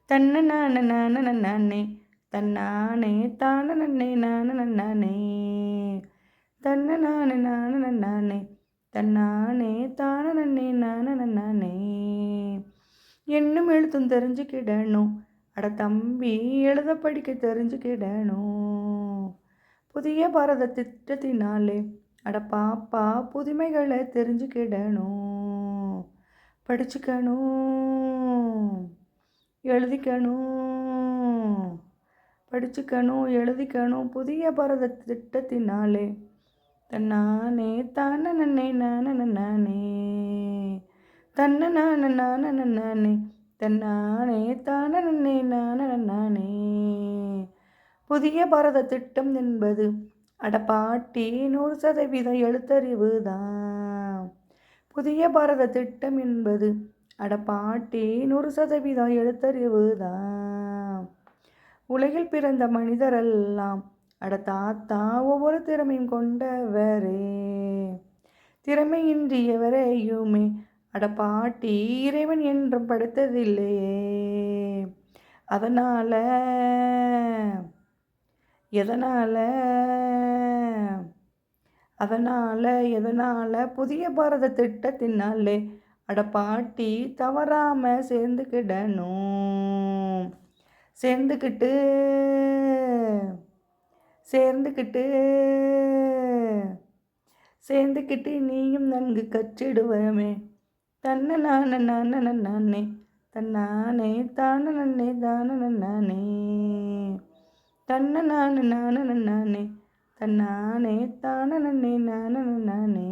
தன்ன நான நான நன்னானே தன்னானே தான நன்னே நான நன்னானே தன்ன நான நான நன்னானே தன்னானே தான நன்னே நான நன்னானே. என்னும் எழுத்தும் தெரிஞ்சுக்கிடணும், அட தம்பி எழுத படிக்க தெரிஞ்சுக்கிடணும். புதிய பாரத திட்டத்தினாலே அட பாப்பா புதுமைகளை தெரிஞ்சுக்கிடணும். படிச்சுக்கணும், எழுதிக்கணும், படிச்சுக்கணும் எழுதிக்கணும் புதிய பாரத திட்டத்தினாலே. தன்னானே தான நன்னே நான நன்னானே தன்ன நான நான நன்னானே தன்னானே தான நன்னே நான நன்னானே. புதிய பாரத திட்டம் என்பது அட பாட்டி 100% எழுத்தறிவு தான். புதிய பாரத திட்டம் என்பது அட பாட்டி 100% எழுத்தறிவு தான். உலகில் பிறந்த மனிதரெல்லாம் அட தாத்தா ஒவ்வொரு திறமையும் கொண்டவரே. திறமையின்றி எவரையுமே அட பாட்டி இறைவன் என்றும் படைத்ததில்லையே. அதனால எதனால புதிய பாரத திட்டத்தினாலே அட பாட்டி தவறாம சேர்ந்துக்கிடணும். சேர்ந்துக்கிட்டு சேர்ந்துக்கிட்டு நீயும் நன்கு கற்றிடுவமே. தன்ன நான நான நன்னானே தன்னானே தான நன்னே தான நன்னானே தன்ன நான நான நன்னானே தன்னானே தான நன்னே நான நன்னானே.